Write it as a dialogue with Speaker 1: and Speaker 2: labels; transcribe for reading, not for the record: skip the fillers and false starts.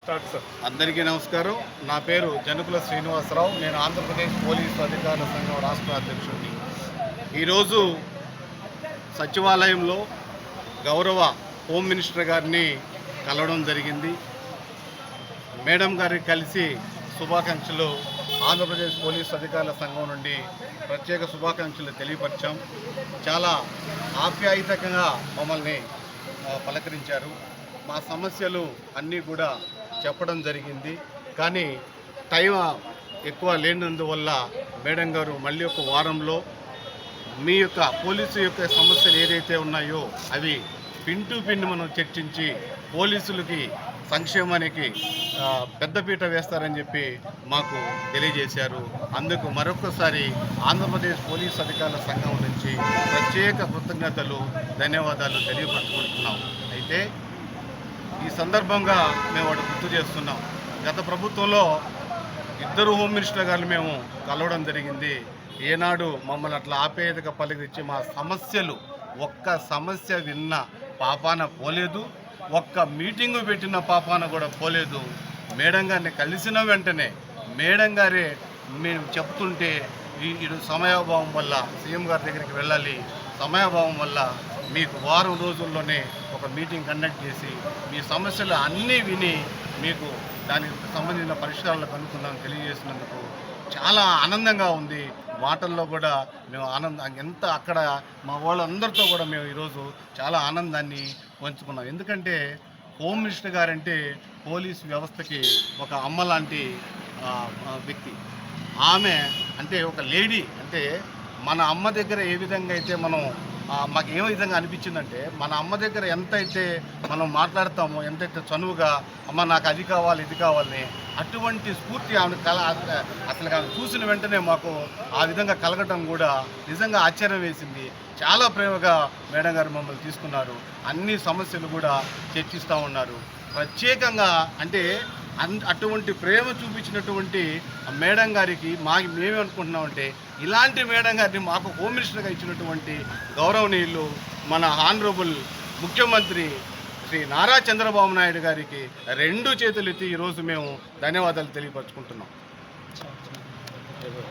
Speaker 1: అందరికీ నమస్కారం. నా పేరు జనుకుల శ్రీనివాసరావు. నేను ఆంధ్రప్రదేశ్ పోలీసు అధికారుల సంఘం రాష్ట్ర అధ్యక్షుడిని. ఈరోజు సచివాలయంలో గౌరవ హోమ్ మినిస్టర్ గారిని కలవడం జరిగింది. మేడం గారికి కలిసి శుభాకాంక్షలు ఆంధ్రప్రదేశ్ పోలీసు అధికారుల సంఘం నుండి ప్రత్యేక శుభాకాంక్షలు తెలియపరిచాం. చాలా ఆప్యాయతంగా మమ్మల్ని పలకరించారు. మా సమస్యలు అన్నీ కూడా చెప్పడం జరిగింది. కానీ టైం ఎక్కువ లేనందువల్ల మేడం గారు మళ్ళీ ఒక వారంలో మీ యొక్క పోలీసు యొక్క సమస్యలు ఏదైతే ఉన్నాయో అవి పిన్ టు పిన్ మనం చర్చించి పోలీసులకి సంక్షేమానికి పెద్దపీట వేస్తారని చెప్పి మాకు తెలియజేశారు. అందుకు మరొకసారి ఆంధ్రప్రదేశ్ పోలీసు అధికారుల సంఘం నుంచి ప్రత్యేక కృతజ్ఞతలు, ధన్యవాదాలు తెలియపరచుకుంటున్నాం. అయితే ఈ సందర్భంగా మేము వాడు గుర్తు చేస్తున్నాం. గత ప్రభుత్వంలో ఇద్దరు హోమ్ మినిస్టర్ గారు మేము కలవడం జరిగింది. ఏనాడు మమ్మల్ని అట్లా ఆప్యాయతగా పలికించి మా సమస్యలు ఒక్క సమస్య విన్న పాపాన పోలేదు, ఒక్క మీటింగు పెట్టిన పాపాన కూడా పోలేదు. మేడం గారిని కలిసిన వెంటనే మేడం గారే మేము చెప్తుంటే ఈ సమయాభావం వల్ల సీఎం గారి దగ్గరికి వెళ్ళాలి, సమయాభావం వల్ల మీకు వారం రోజుల్లోనే ఒక మీటింగ్ కండక్ట్ చేసి మీ సమస్యలు అన్నీ విని మీకు దానికి సంబంధించిన పరిష్కారాలు కనుక్కుందామని తెలియజేసినందుకు చాలా ఆనందంగా ఉంది. మాటల్లో కూడా మేము ఎంత అక్కడ మా వాళ్ళందరితో కూడా మేము ఈరోజు చాలా ఆనందాన్ని పంచుకున్నాం. ఎందుకంటే హోమ్ మినిస్టర్ గారంటే పోలీస్ వ్యవస్థకి ఒక అమ్మ లాంటి వ్యక్తి. ఆమె అంటే ఒక లేడీ. అంటే మన అమ్మ దగ్గర ఏ విధంగా అయితే మనం మాకు ఏ విధంగా అనిపించిందంటే మన అమ్మ దగ్గర ఎంతైతే మనం మాట్లాడతామో, ఎంతైతే చనువుగా అమ్మ నాకు అది కావాలి ఇది కావాలని అటువంటి స్ఫూర్తి ఆమె అసలు ఆమె చూసిన వెంటనే మాకు ఆ విధంగా కలగటం కూడా నిజంగా ఆశ్చర్యం వేసింది. చాలా ప్రేమగా మేడం గారు మమ్మల్ని తీసుకున్నారు. అన్ని సమస్యలు కూడా చర్చిస్తూ ఉన్నారు. ప్రత్యేకంగా అంటే అటువంటి ప్రేమ చూపించినటువంటి మేడం గారికి మేమేమనుకుంటున్నామంటే ఇలాంటి మేడం గారిని మాకు హోమ్ మినిస్టర్గా ఇచ్చినటువంటి గౌరవనీయులు మన ఆనరబుల్ ముఖ్యమంత్రి శ్రీ నారా చంద్రబాబు నాయుడు గారికి రెండు చేతులు ఎత్తి ఈరోజు మేము ధన్యవాదాలు తెలియపరచుకుంటున్నాం.